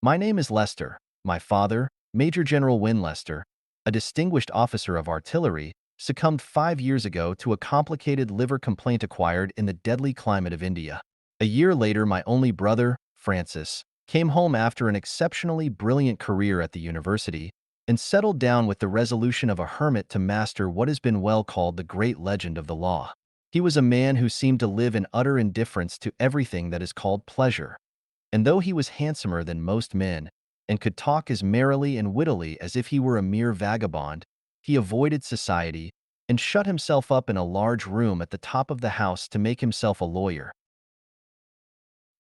My name is Lester. My father, Major General Wynne Lester, a distinguished officer of artillery, succumbed 5 years ago to a complicated liver complaint acquired in the deadly climate of India. A year later, my only brother, Francis, came home after an exceptionally brilliant career at the university and settled down with the resolution of a hermit to master what has been well called the great legend of the law. He was a man who seemed to live in utter indifference to everything that is called pleasure. And though he was handsomer than most men, and could talk as merrily and wittily as if he were a mere vagabond, he avoided society and shut himself up in a large room at the top of the house to make himself a lawyer.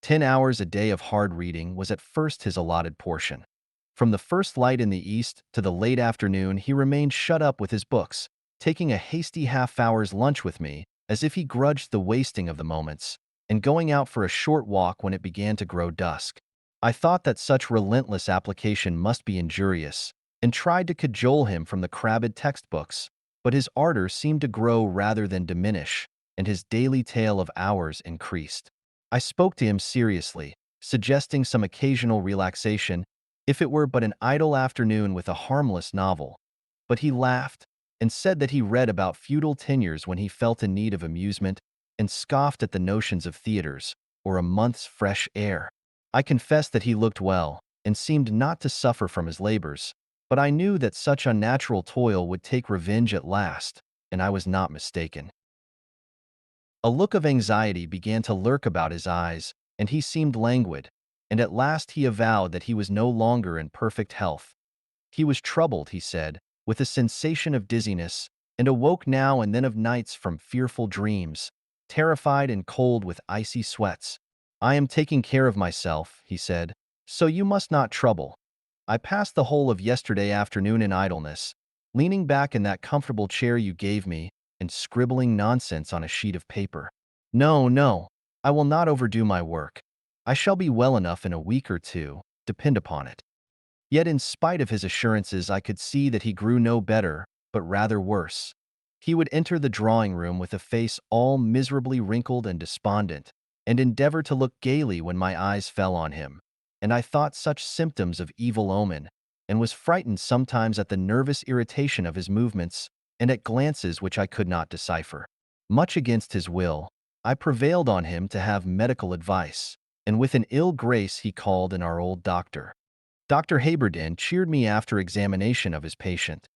10 hours a day of hard reading was at first his allotted portion. From the first light in the east to the late afternoon, he remained shut up with his books, taking a hasty half-hour's lunch with me, as if he grudged the wasting of the moments, and going out for a short walk when it began to grow dusk. I thought that such relentless application must be injurious, and tried to cajole him from the crabbed textbooks, but his ardor seemed to grow rather than diminish, and his daily tale of hours increased. I spoke to him seriously, suggesting some occasional relaxation, if it were but an idle afternoon with a harmless novel. But he laughed and said that he read about feudal tenures when he felt in need of amusement, and scoffed at the notions of theaters or a month's fresh air. I confessed that he looked well and seemed not to suffer from his labors, but I knew that such unnatural toil would take revenge at last, and I was not mistaken. A look of anxiety began to lurk about his eyes, and he seemed languid, and at last he avowed that he was no longer in perfect health. He was troubled, he said, with a sensation of dizziness, and awoke now and then of nights from fearful dreams, terrified and cold with icy sweats. "I am taking care of myself," he said, "so you must not trouble. I passed the whole of yesterday afternoon in idleness, leaning back in that comfortable chair you gave me, and scribbling nonsense on a sheet of paper. No, no, I will not overdo my work. I shall be well enough in a week or two, depend upon it." Yet in spite of his assurances, I could see that he grew no better, but rather worse. He would enter the drawing-room with a face all miserably wrinkled and despondent, and endeavor to look gaily when my eyes fell on him, and I thought such symptoms of evil omen, and was frightened sometimes at the nervous irritation of his movements, and at glances which I could not decipher. Much against his will, I prevailed on him to have medical advice, and with an ill grace he called in our old doctor. Dr. Haberden cheered me after examination of his patient.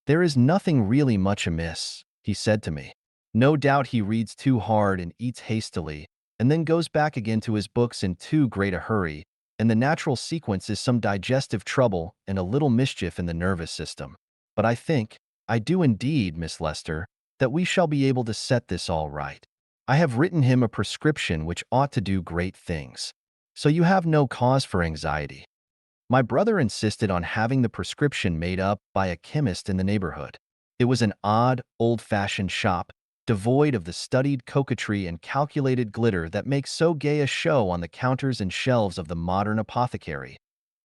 "There is nothing really much amiss," he said to me. "No doubt he reads too hard and eats hastily, and then goes back again to his books in too great a hurry, and the natural sequence is some digestive trouble and a little mischief in the nervous system. But I do indeed, Miss Lester, that we shall be able to set this all right. I have written him a prescription which ought to do great things. So you have no cause for anxiety." My brother insisted on having the prescription made up by a chemist in the neighborhood. It was an odd, old-fashioned shop, devoid of the studied coquetry and calculated glitter that makes so gay a show on the counters and shelves of the modern apothecary.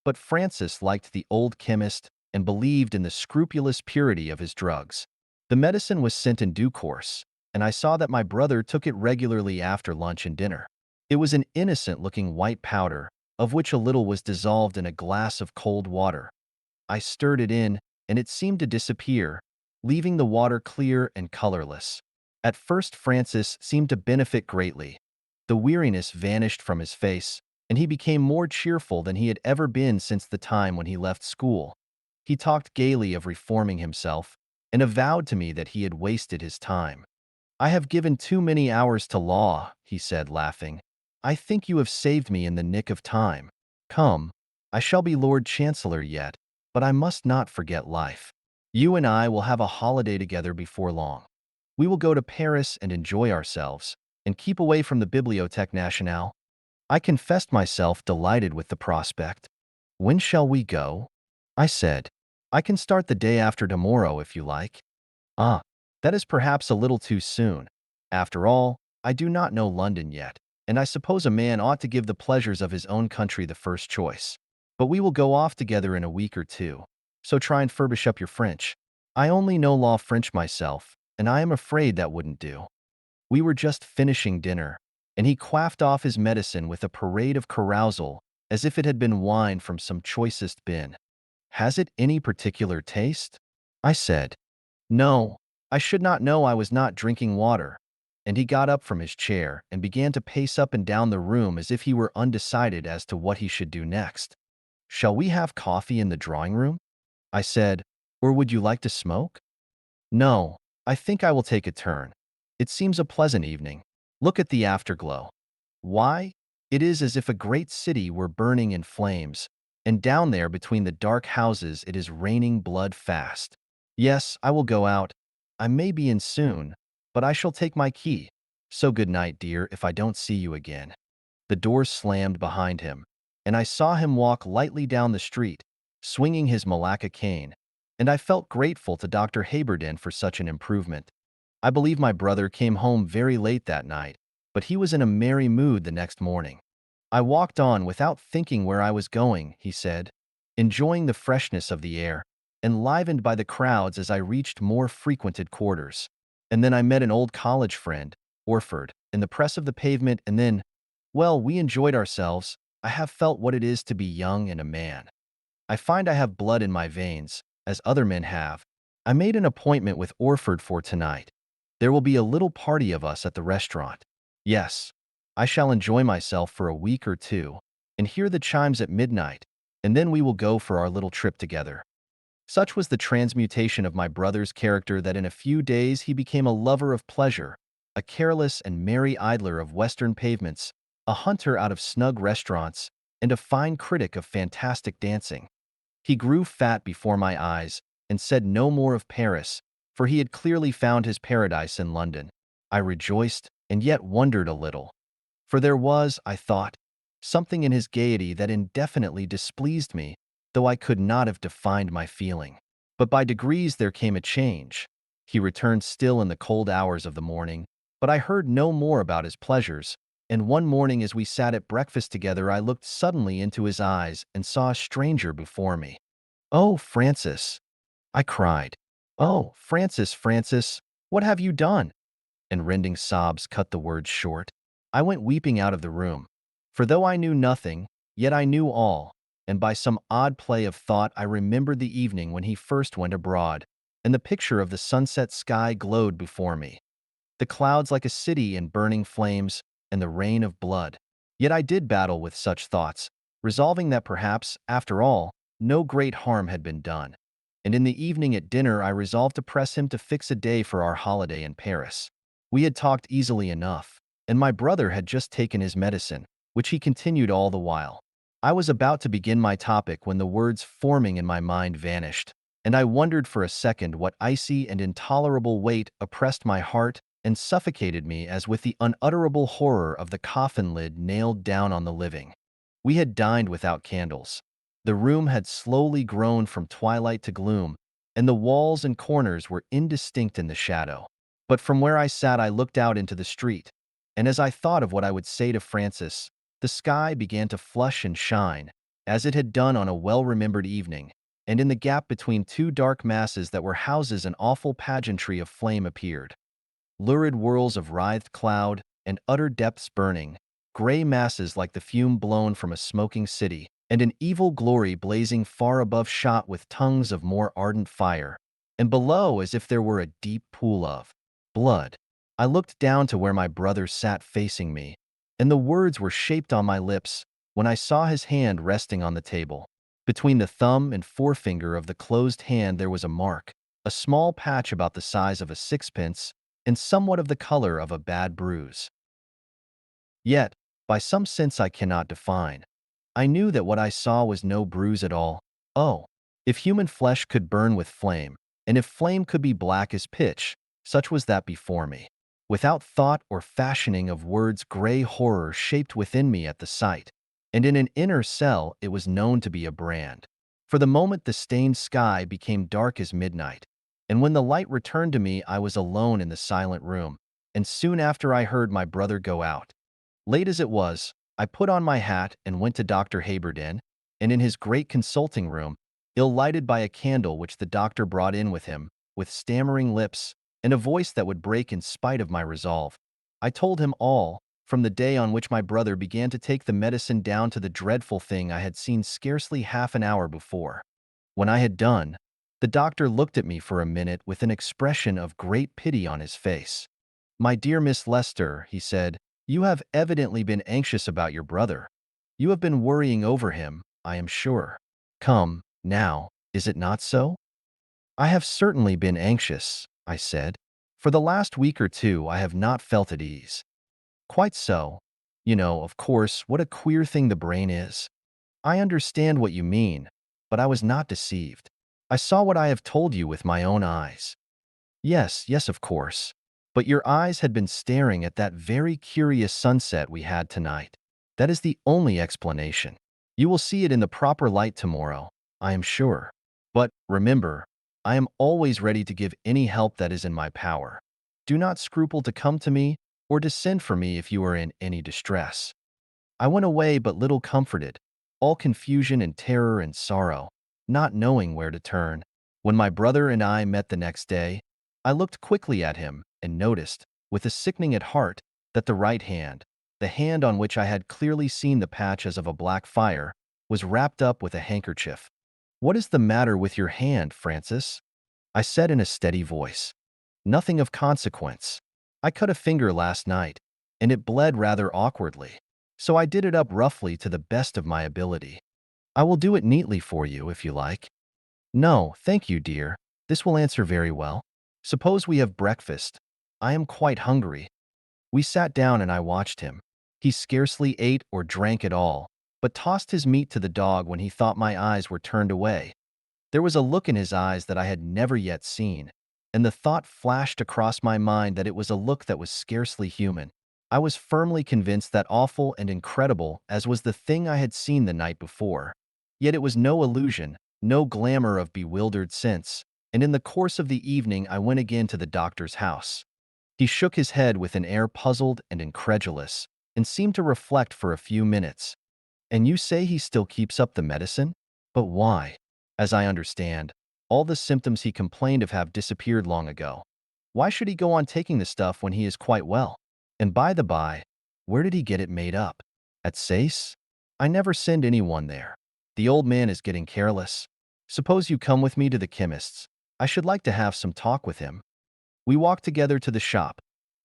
But Francis liked the old chemist and believed in the scrupulous purity of his drugs. The medicine was sent in due course, and I saw that my brother took it regularly after lunch and dinner. It was an innocent-looking white powder, of which a little was dissolved in a glass of cold water. I stirred it in, and it seemed to disappear, leaving the water clear and colorless. At first Francis seemed to benefit greatly. The weariness vanished from his face, and he became more cheerful than he had ever been since the time when he left school. He talked gaily of reforming himself, and avowed to me that he had wasted his time. "I have given too many hours to law," he said, laughing. "I think you have saved me in the nick of time. Come, I shall be Lord Chancellor yet, but I must not forget life. You and I will have a holiday together before long. We will go to Paris and enjoy ourselves, and keep away from the Bibliothèque Nationale." I confessed myself delighted with the prospect. "When shall we go?" I said. "I can start the day after tomorrow if you like." "Ah, that is perhaps a little too soon. After all, I do not know London yet, and I suppose a man ought to give the pleasures of his own country the first choice. But we will go off together in a week or two, so try and furbish up your French. I only know law French myself, and I am afraid that wouldn't do." We were just finishing dinner, and he quaffed off his medicine with a parade of carousal as if it had been wine from some choicest bin. "Has it any particular taste?" I said. "No, I should not know I was not drinking water." And he got up from his chair and began to pace up and down the room as if he were undecided as to what he should do next. "Shall we have coffee in the drawing room?" I said, "or would you like to smoke?" "No, I think I will take a turn. It seems a pleasant evening. Look at the afterglow. Why? It is as if a great city were burning in flames, and down there between the dark houses it is raining blood fast. Yes, I will go out. I may be in soon, but I shall take my key. So good night, dear, if I don't see you again." The door slammed behind him, and I saw him walk lightly down the street, swinging his Malacca cane, and I felt grateful to Dr. Haberden for such an improvement. I believe my brother came home very late that night, but he was in a merry mood the next morning. "I walked on without thinking where I was going," he said, enjoying the freshness of the air, enlivened by the crowds as I reached more frequented quarters. And then I met an old college friend, Orford, in the press of the pavement, and then, well, we enjoyed ourselves. I have felt what it is to be young and a man. I find I have blood in my veins, as other men have. I made an appointment with Orford for tonight. There will be a little party of us at the restaurant. Yes, I shall enjoy myself for a week or two, and hear the chimes at midnight, and then we will go for our little trip together." Such was the transmutation of my brother's character that in a few days he became a lover of pleasure, a careless and merry idler of western pavements, a hunter out of snug restaurants, and a fine critic of fantastic dancing. He grew fat before my eyes and said no more of Paris, for he had clearly found his paradise in London. I rejoiced and yet wondered a little, for there was, I thought, something in his gaiety that indefinitely displeased me, though I could not have defined my feeling. But by degrees there came a change. He returned still in the cold hours of the morning, but I heard no more about his pleasures, and one morning as we sat at breakfast together I looked suddenly into his eyes and saw a stranger before me. "Oh, Francis!" I cried. "Oh, Francis, Francis, what have you done?" And rending sobs cut the words short. I went weeping out of the room. For though I knew nothing, yet I knew all, and by some odd play of thought I remembered the evening when he first went abroad, and the picture of the sunset sky glowed before me. The clouds like a city in burning flames, and the rain of blood. Yet I did battle with such thoughts, resolving that perhaps, after all, no great harm had been done. And in the evening at dinner I resolved to press him to fix a day for our holiday in Paris. We had talked easily enough, and my brother had just taken his medicine, which he continued all the while. I was about to begin my topic when the words forming in my mind vanished, and I wondered for a second what icy and intolerable weight oppressed my heart and suffocated me as with the unutterable horror of the coffin lid nailed down on the living. We had dined without candles. The room had slowly grown from twilight to gloom, and the walls and corners were indistinct in the shadow. But from where I sat I looked out into the street, and as I thought of what I would say to Francis, the sky began to flush and shine, as it had done on a well-remembered evening, and in the gap between two dark masses that were houses an awful pageantry of flame appeared. Lurid whirls of writhed cloud, and utter depths burning, gray masses like the fume blown from a smoking city, and an evil glory blazing far above shot with tongues of more ardent fire, and below as if there were a deep pool of blood. I looked down to where my brother sat facing me, and the words were shaped on my lips when I saw his hand resting on the table. Between the thumb and forefinger of the closed hand there was a mark, a small patch about the size of a sixpence, and somewhat of the color of a bad bruise. Yet, by some sense I cannot define, I knew that what I saw was no bruise at all. Oh, if human flesh could burn with flame, and if flame could be black as pitch, such was that before me. Without thought or fashioning of words, gray horror shaped within me at the sight, and in an inner cell it was known to be a brand. For the moment the stained sky became dark as midnight, and when the light returned to me I was alone in the silent room, and soon after I heard my brother go out. Late as it was, I put on my hat and went to Dr. Haberden, and in his great consulting room, ill-lighted by a candle which the doctor brought in with him, with stammering lips, and a voice that would break in spite of my resolve, I told him all, from the day on which my brother began to take the medicine down to the dreadful thing I had seen scarcely half an hour before. When I had done, the doctor looked at me for a minute with an expression of great pity on his face. "My dear Miss Lester," he said, "you have evidently been anxious about your brother. You have been worrying over him, I am sure. Come, now, is it not so?" "I have certainly been anxious," I said. "For the last week or two I have not felt at ease." "Quite so. You know, of course, what a queer thing the brain is. I understand what you mean, but I was not deceived. I saw what I have told you with my own eyes." "Yes, yes, of course. But your eyes had been staring at that very curious sunset we had tonight. That is the only explanation. You will see it in the proper light tomorrow, I am sure. But remember, I am always ready to give any help that is in my power. Do not scruple to come to me or to send for me if you are in any distress." I went away but little comforted, all confusion and terror and sorrow, not knowing where to turn. When my brother and I met the next day, I looked quickly at him and noticed, with a sickening at heart, that the right hand, the hand on which I had clearly seen the patch as of a black fire, was wrapped up with a handkerchief. "What is the matter with your hand, Francis?" I said in a steady voice. "Nothing of consequence. I cut a finger last night, and it bled rather awkwardly. So I did it up roughly to the best of my ability. I will do it neatly for you, if you like." "No, thank you, dear. This will answer very well. Suppose we have breakfast. I am quite hungry." We sat down and I watched him. He scarcely ate or drank at all, but tossed his meat to the dog when he thought my eyes were turned away. There was a look in his eyes that I had never yet seen, and the thought flashed across my mind that it was a look that was scarcely human. I was firmly convinced that awful and incredible as was the thing I had seen the night before. Yet it was no illusion, no glamour of bewildered sense, and in the course of the evening I went again to the doctor's house. He shook his head with an air puzzled and incredulous, and seemed to reflect for a few minutes. "And you say he still keeps up the medicine? But why? As I understand, all the symptoms he complained of have disappeared long ago. Why should he go on taking the stuff when he is quite well? And by the by, where did he get it made up? At Sayce? I never send anyone there. The old man is getting careless. Suppose you come with me to the chemist's. I should like to have some talk with him." We walked together to the shop.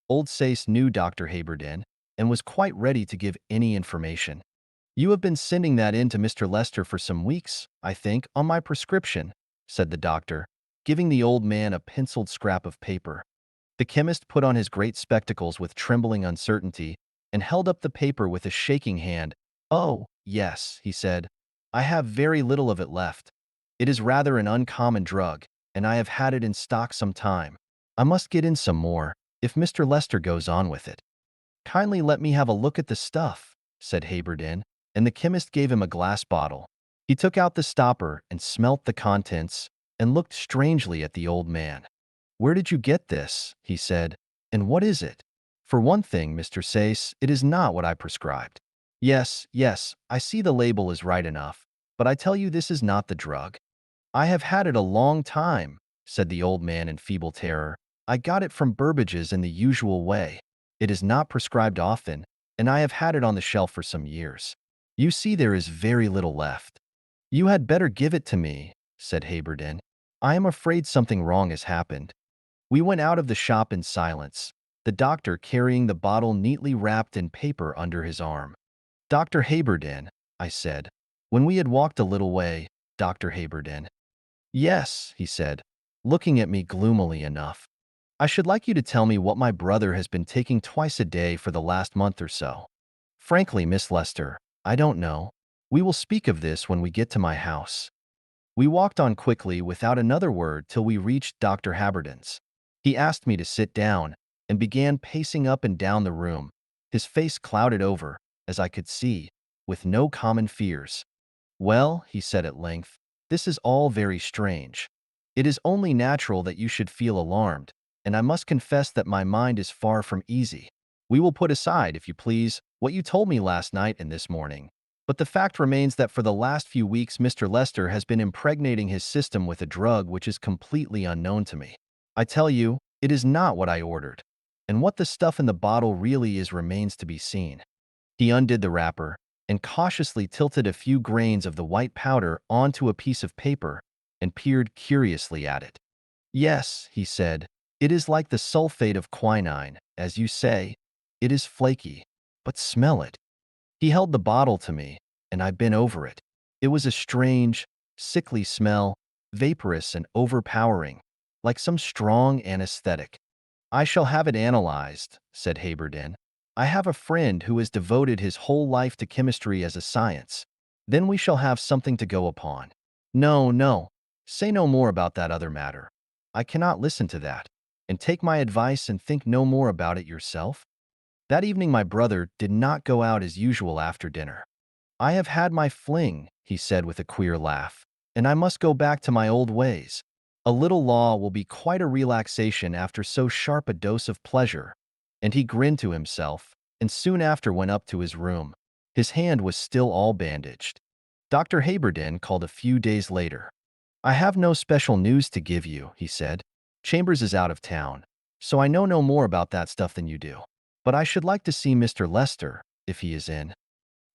Old Sayce knew Dr. Haberden and was quite ready to give any information. "You have been sending that in to Mr. Lester for some weeks, I think, on my prescription," said the doctor, giving the old man a penciled scrap of paper. The chemist put on his great spectacles with trembling uncertainty and held up the paper with a shaking hand. "Oh, yes," he said. "I have very little of it left. It is rather an uncommon drug, and I have had it in stock some time. I must get in some more, if Mr. Lester goes on with it." "Kindly let me have a look at the stuff," said Haberden, and the chemist gave him a glass bottle. He took out the stopper and smelt the contents and looked strangely at the old man. "Where did you get this?" he said. "And what is it? For one thing, Mr. Sayce, it is not what I prescribed." "Yes, yes, I see the label is right enough, but I tell you this is not the drug." "I have had it a long time," said the old man in feeble terror. "I got it from Burbage's in the usual way. It is not prescribed often, and I have had it on the shelf for some years. You see there is very little left." "You had better give it to me," said Haberden. "I am afraid something wrong has happened." We went out of the shop in silence, the doctor carrying the bottle neatly wrapped in paper under his arm. "Dr. Haberden," I said, when we had walked a little way, "Dr. Haberden." "Yes," he said, looking at me gloomily enough. "I should like you to tell me what my brother has been taking twice a day for the last month or so." "Frankly, Miss Lester, I don't know. We will speak of this when we get to my house." We walked on quickly without another word till we reached Dr. Haberden's. He asked me to sit down and began pacing up and down the room, his face clouded over, as I could see, with no common fears. "Well," he said at length, "this is all very strange. It is only natural that you should feel alarmed, and I must confess that my mind is far from easy. We will put aside, if you please, what you told me last night and this morning. But the fact remains that for the last few weeks Mr. Lester has been impregnating his system with a drug which is completely unknown to me. I tell you, it is not what I ordered. and what the stuff in the bottle really is remains to be seen. He undid the wrapper and cautiously tilted a few grains of the white powder onto a piece of paper and peered curiously at it. Yes, he said, it is like the sulfate of quinine, as you say. It is flaky, but smell it. He held the bottle to me, and I bent over it. It was a strange, sickly smell, vaporous and overpowering, like some strong anesthetic. I shall have it analyzed, said Haberden. I have a friend who has devoted his whole life to chemistry as a science. Then we shall have something to go upon. No, no, say no more about that other matter. I cannot listen to that. And take my advice and think no more about it yourself? That evening my brother did not go out as usual after dinner. I have had my fling, he said with a queer laugh, and I must go back to my old ways. A little law will be quite a relaxation after so sharp a dose of pleasure. And he grinned to himself, and soon after went up to his room. His hand was still all bandaged. Dr. Haberden called a few days later. I have no special news to give you, he said. Chambers is out of town, so I know no more about that stuff than you do. But I should like to see Mr. Lester, if he is in.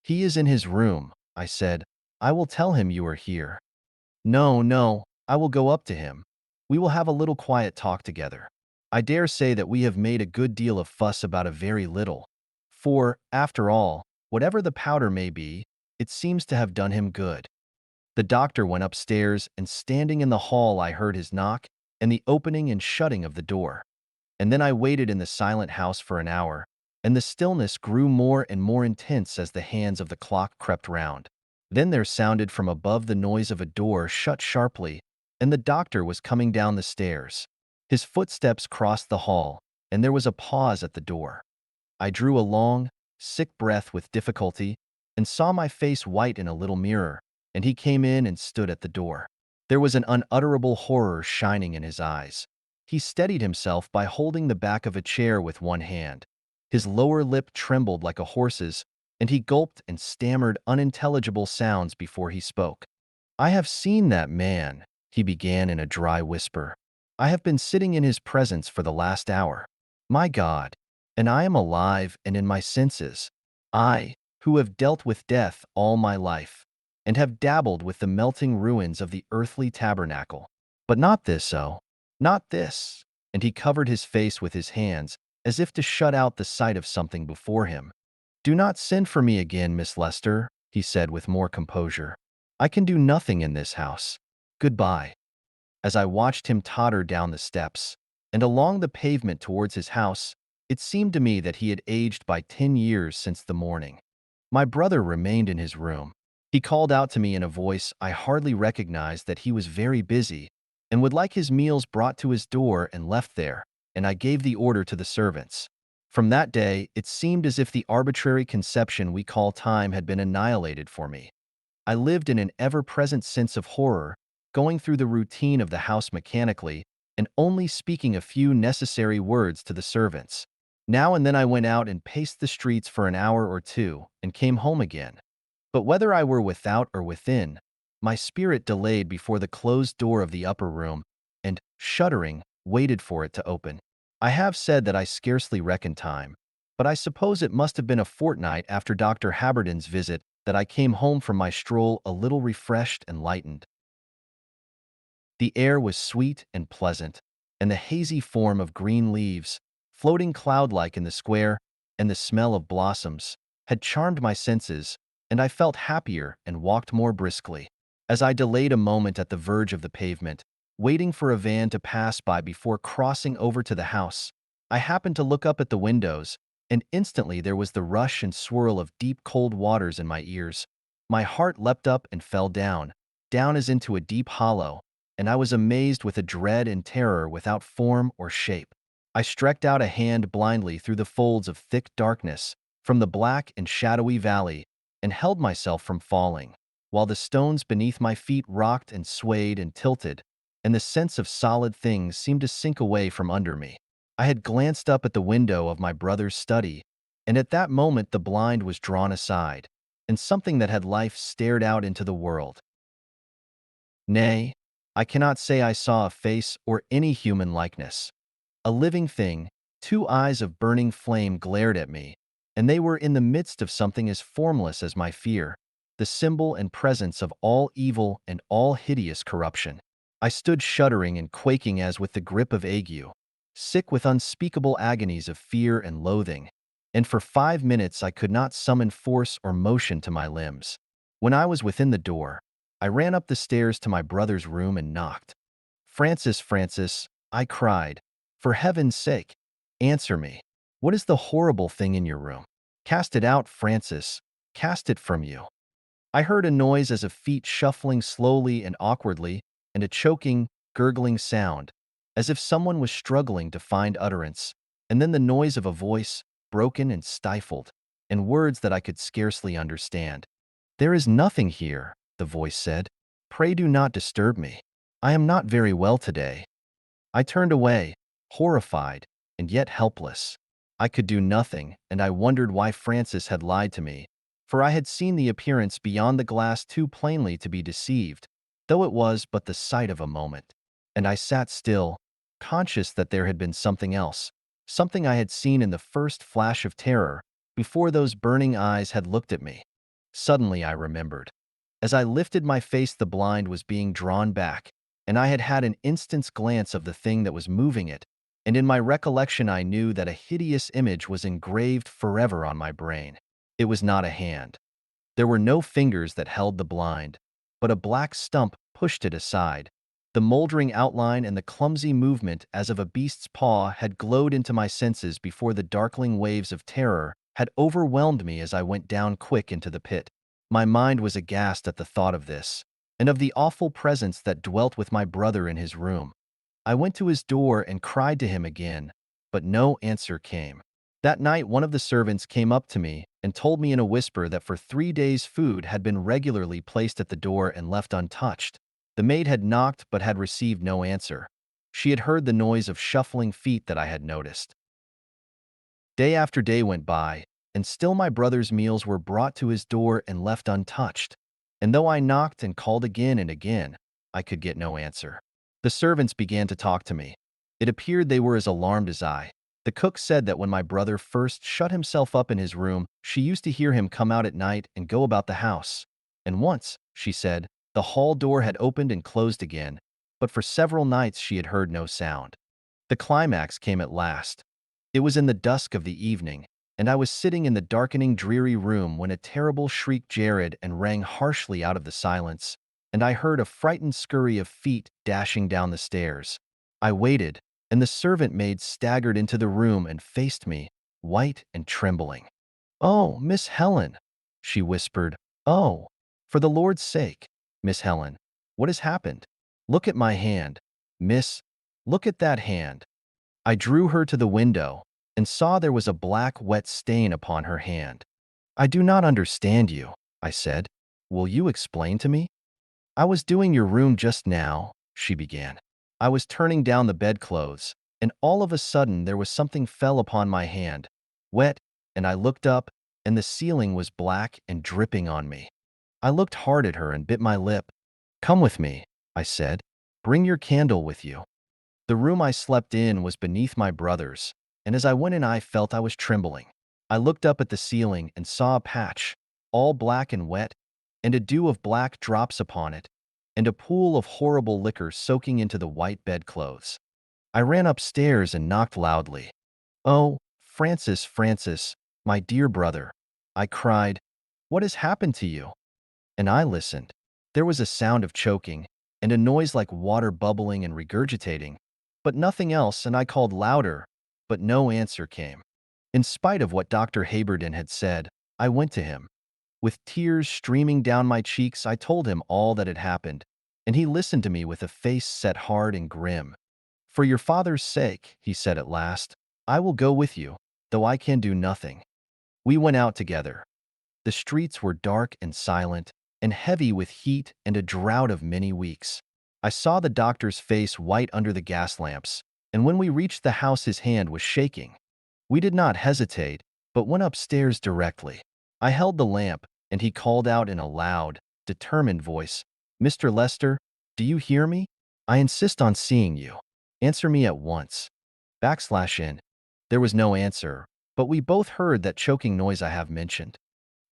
He is in his room, I said. I will tell him you are here. No, no, I will go up to him. We will have a little quiet talk together. I dare say that we have made a good deal of fuss about a very little. For, after all, whatever the powder may be, it seems to have done him good. The doctor went upstairs, and standing in the hall I heard his knock and the opening and shutting of the door. And then I waited in the silent house for an hour, and the stillness grew more and more intense as the hands of the clock crept round. Then there sounded from above the noise of a door shut sharply, and the doctor was coming down the stairs. His footsteps crossed the hall, and there was a pause at the door. I drew a long, sick breath with difficulty, and saw my face white in a little mirror, and he came in and stood at the door. There was an unutterable horror shining in his eyes. He steadied himself by holding the back of a chair with one hand. His lower lip trembled like a horse's, and he gulped and stammered unintelligible sounds before he spoke. I have seen that man, he began in a dry whisper. I have been sitting in his presence for the last hour. My God, and I am alive and in my senses. I, who have dealt with death all my life, and have dabbled with the melting ruins of the earthly tabernacle. But not this, oh, not this. And he covered his face with his hands, as if to shut out the sight of something before him. Do not send for me again, Miss Lester, he said with more composure. I can do nothing in this house. Goodbye. As I watched him totter down the steps and along the pavement towards his house, it seemed to me that he had aged by 10 years since the morning. My brother remained in his room. He called out to me in a voice I hardly recognized that he was very busy and would like his meals brought to his door and left there, and I gave the order to the servants. From that day, it seemed as if the arbitrary conception we call time had been annihilated for me. I lived in an ever-present sense of horror, going through the routine of the house mechanically and only speaking a few necessary words to the servants. Now and then I went out and paced the streets for an hour or two and came home again. But whether I were without or within, my spirit delayed before the closed door of the upper room and, shuddering, waited for it to open. I have said that I scarcely reckoned time, but I suppose it must have been a fortnight after Dr. Haberden's visit that I came home from my stroll a little refreshed and lightened. The air was sweet and pleasant, and the hazy form of green leaves, floating cloud-like in the square, and the smell of blossoms, had charmed my senses, and I felt happier and walked more briskly. As I delayed a moment at the verge of the pavement, waiting for a van to pass by before crossing over to the house, I happened to look up at the windows, and instantly there was the rush and swirl of deep cold waters in my ears. My heart leapt up and fell down, down as into a deep hollow, and I was amazed with a dread and terror without form or shape. I stretched out a hand blindly through the folds of thick darkness, from the black and shadowy valley, and held myself from falling, while the stones beneath my feet rocked and swayed and tilted, and the sense of solid things seemed to sink away from under me. I had glanced up at the window of my brother's study, and at that moment the blind was drawn aside, and something that had life stared out into the world. Nay, I cannot say I saw a face or any human likeness. A living thing, Two eyes of burning flame glared at me, and they were in the midst of something as formless as my fear, the symbol and presence of all evil and all hideous corruption. I stood shuddering and quaking as with the grip of ague, sick with unspeakable agonies of fear and loathing, and for 5 minutes I could not summon force or motion to my limbs. When I was within the door, I ran up the stairs to my brother's room and knocked. "Francis, Francis," I cried, "for heaven's sake, answer me. What is the horrible thing in your room? Cast it out, Francis. Cast it from you." I heard a noise as of feet shuffling slowly and awkwardly, and a choking, gurgling sound, as if someone was struggling to find utterance, and then the noise of a voice, broken and stifled, and words that I could scarcely understand. "There is nothing here," the voice said. "Pray do not disturb me. I am not very well today." I turned away, horrified, and yet helpless. I could do nothing, and I wondered why Francis had lied to me, for I had seen the appearance beyond the glass too plainly to be deceived, though it was but the sight of a moment. And I sat still, conscious that there had been something else, something I had seen in the first flash of terror, before those burning eyes had looked at me. Suddenly I remembered. As I lifted my face, the blind was being drawn back, and I had had an instant's glance of the thing that was moving it, and in my recollection I knew that a hideous image was engraved forever on my brain. It was not a hand. There were no fingers that held the blind, but a black stump pushed it aside. The moldering outline and the clumsy movement as of a beast's paw had glowed into my senses before the darkling waves of terror had overwhelmed me as I went down quick into the pit. My mind was aghast at the thought of this, and of the awful presence that dwelt with my brother in his room. I went to his door and cried to him again, but no answer came. That night one of the servants came up to me and told me in a whisper that for 3 days food had been regularly placed at the door and left untouched. The maid had knocked but had received no answer. She had heard the noise of shuffling feet that I had noticed. Day after day went by, and still my brother's meals were brought to his door and left untouched. And though I knocked and called again and again, I could get no answer. The servants began to talk to me. It appeared they were as alarmed as I. The cook said that when my brother first shut himself up in his room, she used to hear him come out at night and go about the house. And once, she said, the hall door had opened and closed again, but for several nights she had heard no sound. The climax came at last. It was in the dusk of the evening, and I was sitting in the darkening, dreary room when a terrible shriek jarred and rang harshly out of the silence, and I heard a frightened scurry of feet dashing down the stairs. I waited, and the servant maid staggered into the room and faced me, white and trembling. "Oh, Miss Helen," she whispered. "Oh, for the Lord's sake, Miss Helen, what has happened? Look at my hand. Miss, look at that hand." I drew her to the window and saw there was a black, wet stain upon her hand. "I do not understand you," I said. "Will you explain to me?" "I was doing your room just now," she began. "I was turning down the bedclothes, and all of a sudden there was something fell upon my hand, wet, and I looked up, and the ceiling was black and dripping on me." I looked hard at her and bit my lip. "Come with me," I said. "Bring your candle with you." The room I slept in was beneath my brother's, and as I went in I felt I was trembling. I looked up at the ceiling and saw a patch, all black and wet, and a dew of black drops upon it, and a pool of horrible liquor soaking into the white bedclothes. I ran upstairs and knocked loudly. "Oh, Francis, Francis, my dear brother," I cried, "what has happened to you?" And I listened. There was a sound of choking, and a noise like water bubbling and regurgitating, but nothing else, and I called louder, but no answer came. In spite of what Dr. Haberden had said, I went to him. With tears streaming down my cheeks, I told him all that had happened, and he listened to me with a face set hard and grim. "For your father's sake," he said at last, "I will go with you, though I can do nothing." We went out together. The streets were dark and silent, and heavy with heat and a drought of many weeks. I saw the doctor's face white under the gas lamps, and when we reached the house his hand was shaking. We did not hesitate, but went upstairs directly. I held the lamp, and he called out in a loud, determined voice, "Mr. Lester, do you hear me? I insist on seeing you. Answer me at once. /N." There was no answer, but we both heard that choking noise I have mentioned.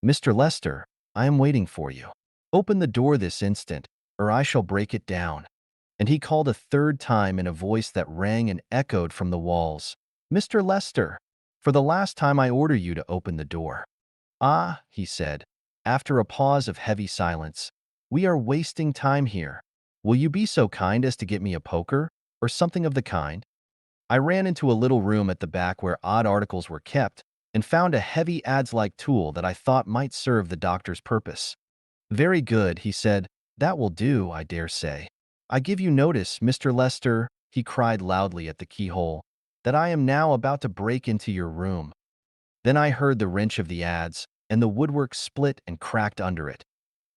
Mr. Lester, I am waiting for you. Open the door this instant, or I shall break it down. And he called a third time in a voice that rang and echoed from the walls. Mr. Lester, for the last time I order you to open the door. Ah, he said, after a pause of heavy silence, we are wasting time here. Will you be so kind as to get me a poker, or something of the kind? I ran into a little room at the back where odd articles were kept and found a heavy adze-like tool that I thought might serve the doctor's purpose. Very good, he said. That will do, I dare say. I give you notice, Mr. Lester, he cried loudly at the keyhole, that I am now about to break into your room. Then I heard the wrench of the adze, and the woodwork split and cracked under it.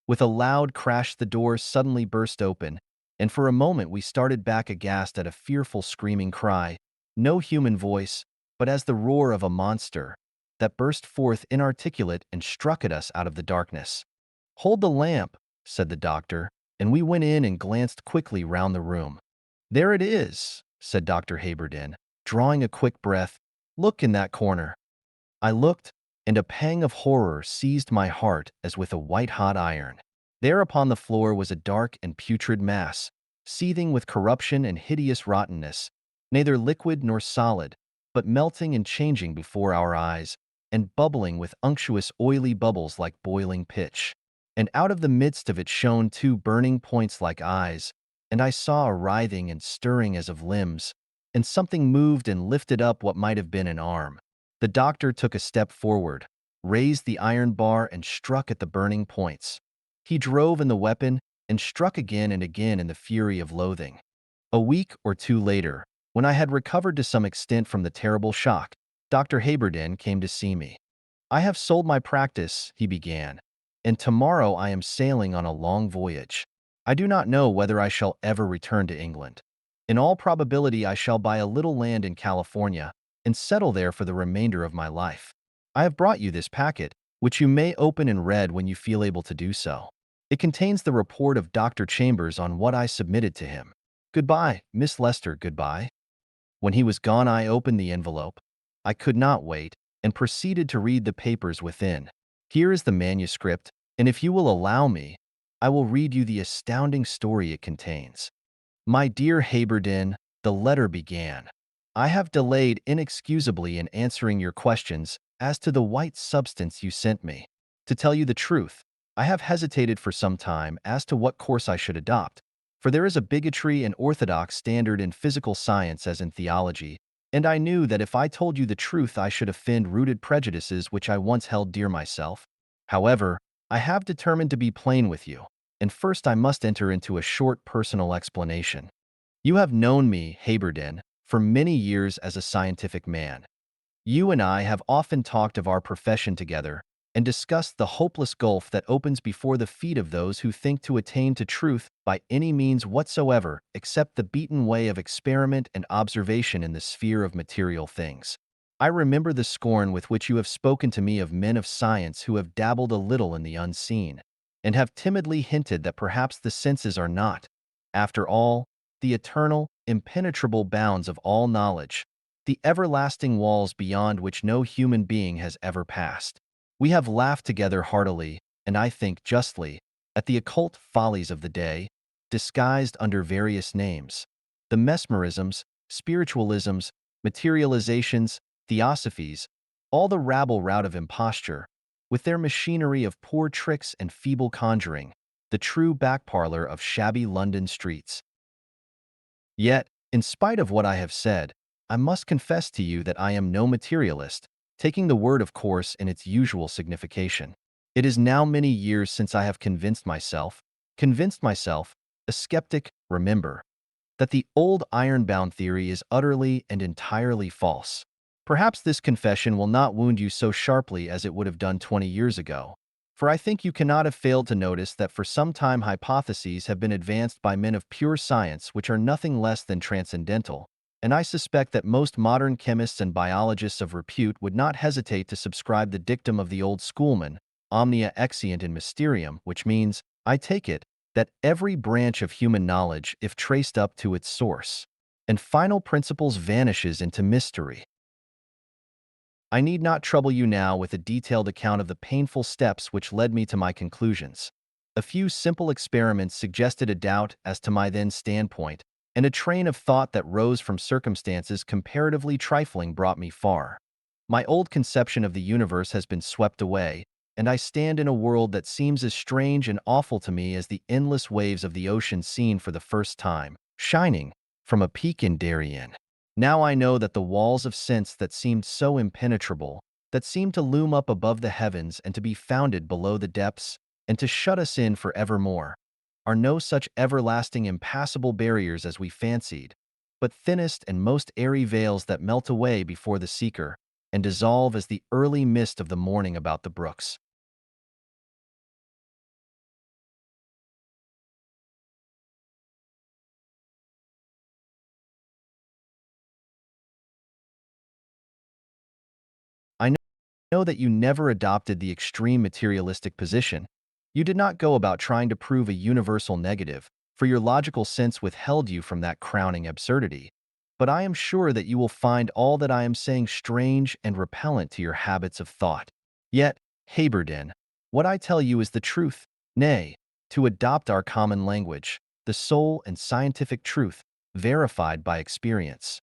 With a loud crash, the door suddenly burst open, and for a moment we started back aghast at a fearful screaming cry, no human voice, but as the roar of a monster, that burst forth inarticulate and struck at us out of the darkness. Hold the lamp, said the doctor, and we went in and glanced quickly round the room. There it is, said Dr. Haberden, drawing a quick breath. Look in that corner. I looked, and a pang of horror seized my heart as with a white-hot iron. There upon the floor was a dark and putrid mass, seething with corruption and hideous rottenness, neither liquid nor solid, but melting and changing before our eyes, and bubbling with unctuous oily bubbles like boiling pitch. And out of the midst of it shone two burning points like eyes, and I saw a writhing and stirring as of limbs, and something moved and lifted up what might have been an arm. The doctor took a step forward, raised the iron bar, and struck at the burning points. He drove in the weapon and struck again and again in the fury of loathing. A week or two later, when I had recovered to some extent from the terrible shock, Dr. Haberden came to see me. I have sold my practice, he began, and tomorrow I am sailing on a long voyage. I do not know whether I shall ever return to England. In all probability, I shall buy a little land in California and settle there for the remainder of my life. I have brought you this packet, which you may open and read when you feel able to do so. It contains the report of Dr. Chambers on what I submitted to him. Goodbye, Miss Lester, goodbye. When he was gone, I opened the envelope. I could not wait, and proceeded to read the papers within. Here is the manuscript, and if you will allow me, I will read you the astounding story it contains. My dear Haberden, the letter began. I have delayed inexcusably in answering your questions as to the white substance you sent me. To tell you the truth, I have hesitated for some time as to what course I should adopt, for there is a bigotry and orthodox standard in physical science as in theology, and I knew that if I told you the truth I should offend rooted prejudices which I once held dear myself. However, I have determined to be plain with you, and first I must enter into a short personal explanation. You have known me, Haberden, for many years as a scientific man. You and I have often talked of our profession together and discussed the hopeless gulf that opens before the feet of those who think to attain to truth by any means whatsoever except the beaten way of experiment and observation in the sphere of material things. I remember the scorn with which you have spoken to me of men of science who have dabbled a little in the unseen, and have timidly hinted that perhaps the senses are not, after all, the eternal, impenetrable bounds of all knowledge, the everlasting walls beyond which no human being has ever passed. We have laughed together heartily, and I think justly, at the occult follies of the day, disguised under various names. The mesmerisms, spiritualisms, materializations, theosophies, all the rabble-rout of imposture, with their machinery of poor tricks and feeble conjuring, the true back-parlor of shabby London streets. Yet, in spite of what I have said, I must confess to you that I am no materialist, taking the word of course in its usual signification. It is now many years since I have convinced myself, a skeptic, remember, that the old iron-bound theory is utterly and entirely false. Perhaps this confession will not wound you so sharply as it would have done 20 years ago, for I think you cannot have failed to notice that for some time hypotheses have been advanced by men of pure science which are nothing less than transcendental, and I suspect that most modern chemists and biologists of repute would not hesitate to subscribe the dictum of the old schoolman, omnia exeunt in mysterium, which means, I take it, that every branch of human knowledge, if traced up to its source and final principles, vanishes into mystery. I need not trouble you now with a detailed account of the painful steps which led me to my conclusions. A few simple experiments suggested a doubt as to my then standpoint, and a train of thought that rose from circumstances comparatively trifling brought me far. My old conception of the universe has been swept away, and I stand in a world that seems as strange and awful to me as the endless waves of the ocean seen for the first time, shining from a peak in Darien. Now I know that the walls of sense that seemed so impenetrable, that seemed to loom up above the heavens and to be founded below the depths, and to shut us in for evermore, are no such everlasting impassable barriers as we fancied, but thinnest and most airy veils that melt away before the seeker, and dissolve as the early mist of the morning about the brooks. I know that you never adopted the extreme materialistic position. You did not go about trying to prove a universal negative, for your logical sense withheld you from that crowning absurdity. But I am sure that you will find all that I am saying strange and repellent to your habits of thought. Yet, Haberden, what I tell you is the truth, nay, to adopt our common language, the sole and scientific truth, verified by experience.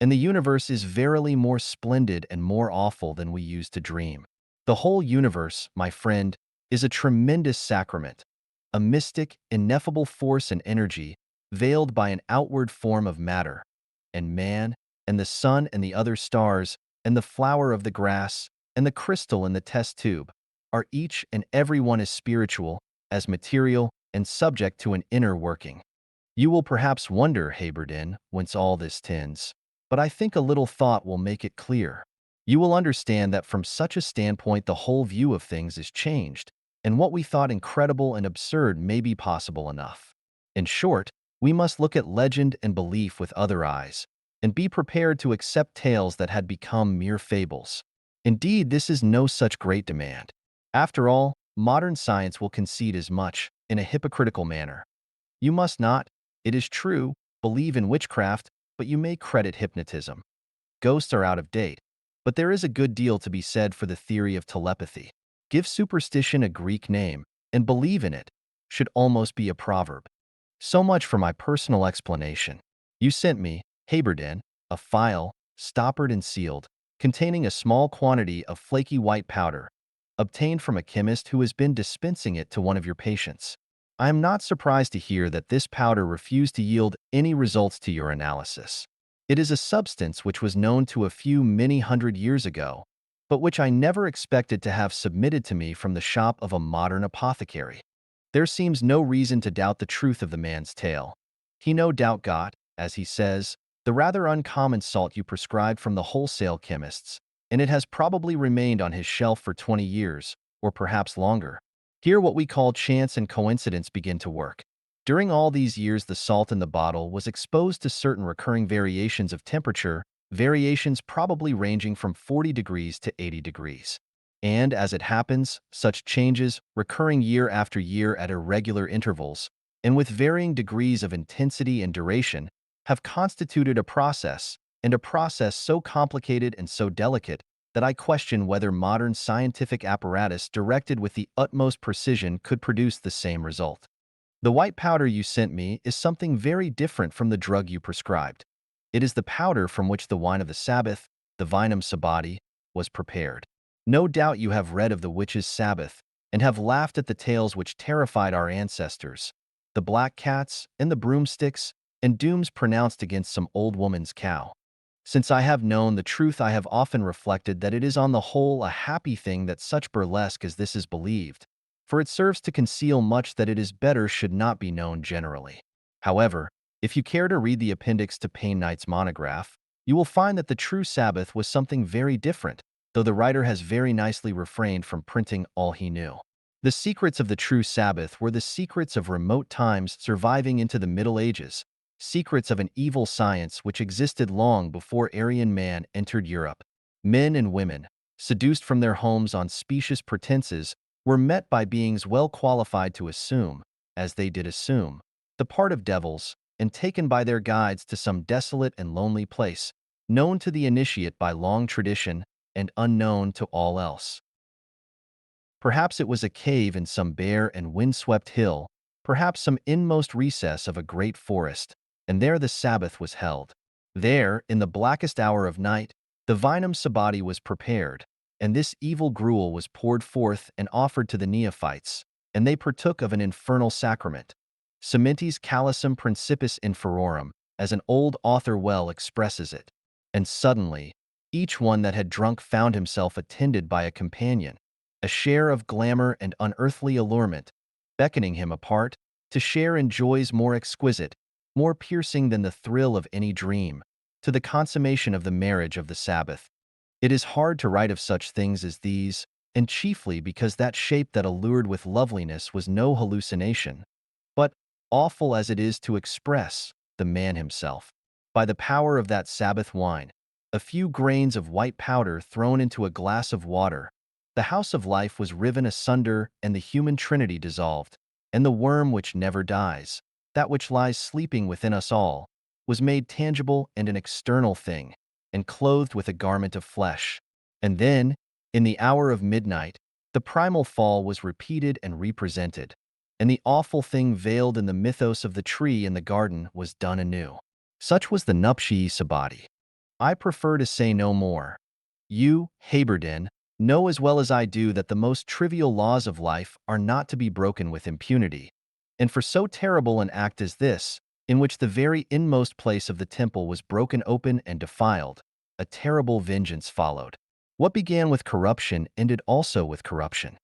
And the universe is verily more splendid and more awful than we used to dream. The whole universe, my friend, is a tremendous sacrament, a mystic, ineffable force and energy, veiled by an outward form of matter. And man, and the sun and the other stars, and the flower of the grass, and the crystal in the test tube, are each and every one as spiritual, as material, and subject to an inner working. You will perhaps wonder, Haberden, whence all this tends, but I think a little thought will make it clear. You will understand that from such a standpoint the whole view of things is changed, and what we thought incredible and absurd may be possible enough. In short, we must look at legend and belief with other eyes, and be prepared to accept tales that had become mere fables. Indeed, this is no such great demand. After all, modern science will concede as much, in a hypocritical manner. You must not, it is true, believe in witchcraft, but you may credit hypnotism. Ghosts are out of date, but there is a good deal to be said for the theory of telepathy. Give superstition a Greek name, and believe in it, should almost be a proverb. So much for my personal explanation. You sent me, Haberden, a phial, stoppered and sealed, containing a small quantity of flaky white powder, obtained from a chemist who has been dispensing it to one of your patients. I am not surprised to hear that this powder refused to yield any results to your analysis. It is a substance which was known to a few many hundred years ago, but which I never expected to have submitted to me from the shop of a modern apothecary. There seems no reason to doubt the truth of the man's tale. He no doubt got, as he says, the rather uncommon salt you prescribed from the wholesale chemists, and it has probably remained on his shelf for 20 years, or perhaps longer. Here what we call chance and coincidence begin to work. During all these years the salt in the bottle was exposed to certain recurring variations of temperature, variations probably ranging from 40 degrees to 80 degrees. And, as it happens, such changes, recurring year after year at irregular intervals, and with varying degrees of intensity and duration, have constituted a process, and a process so complicated and so delicate that I question whether modern scientific apparatus directed with the utmost precision could produce the same result. The white powder you sent me is something very different from the drug you prescribed. It is the powder from which the wine of the Sabbath, the vinum sabbati, was prepared. No doubt you have read of the witches' Sabbath, and have laughed at the tales which terrified our ancestors, the black cats and the broomsticks, and dooms pronounced against some old woman's cow. Since I have known the truth, I have often reflected that it is on the whole a happy thing that such burlesque as this is believed, for it serves to conceal much that it is better should not be known generally. However, if you care to read the appendix to Payne Knight's monograph, you will find that the true Sabbath was something very different, though the writer has very nicely refrained from printing all he knew. The secrets of the true Sabbath were the secrets of remote times surviving into the Middle Ages, secrets of an evil science which existed long before Aryan man entered Europe. Men and women, seduced from their homes on specious pretenses, were met by beings well qualified to assume, as they did assume, the part of devils, and taken by their guides to some desolate and lonely place, known to the initiate by long tradition, and unknown to all else. Perhaps it was a cave in some bare and windswept hill, perhaps some inmost recess of a great forest, and there the Sabbath was held. There, in the blackest hour of night, the vinum sabati was prepared, and this evil gruel was poured forth and offered to the neophytes, and they partook of an infernal sacrament. Cementis calicem principis inferorum, as an old author well expresses it. And suddenly, each one that had drunk found himself attended by a companion, a share of glamour and unearthly allurement, beckoning him apart to share in joys more exquisite, more piercing than the thrill of any dream, to the consummation of the marriage of the Sabbath. It is hard to write of such things as these, and chiefly because that shape that allured with loveliness was no hallucination, but, awful as it is to express, the man himself. By the power of that Sabbath wine, a few grains of white powder thrown into a glass of water, the house of life was riven asunder and the human trinity dissolved, and the worm which never dies, that which lies sleeping within us all, was made tangible and an external thing, and clothed with a garment of flesh. And then, in the hour of midnight, the primal fall was repeated and represented, and the awful thing veiled in the mythos of the tree in the garden was done anew. Such was the nuptii sabati. I prefer to say no more. You, Haberdin, know as well as I do that the most trivial laws of life are not to be broken with impunity. And for so terrible an act as this, in which the very inmost place of the temple was broken open and defiled, a terrible vengeance followed. What began with corruption ended also with corruption.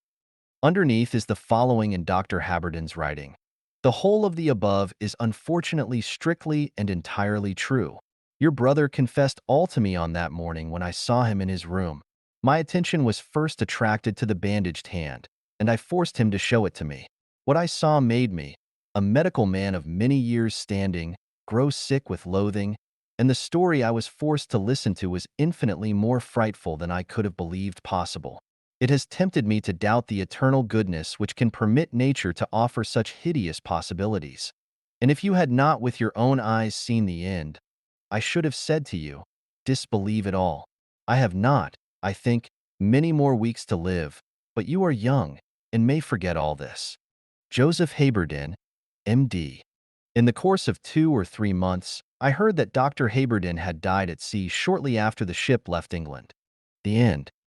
Underneath is the following in Dr. Haberdin's writing. The whole of the above is unfortunately strictly and entirely true. Your brother confessed all to me on that morning when I saw him in his room. My attention was first attracted to the bandaged hand, and I forced him to show it to me. What I saw made me, a medical man of many years' standing, grow sick with loathing, and the story I was forced to listen to was infinitely more frightful than I could have believed possible. It has tempted me to doubt the eternal goodness which can permit nature to offer such hideous possibilities. And if you had not with your own eyes seen the end, I should have said to you, disbelieve it all. I have not, I think, many more weeks to live, but you are young and may forget all this. Joseph Haberdin, M.D. In the course of 2 or 3 months, I heard that Dr. Haberdin had died at sea shortly after the ship left England. The end.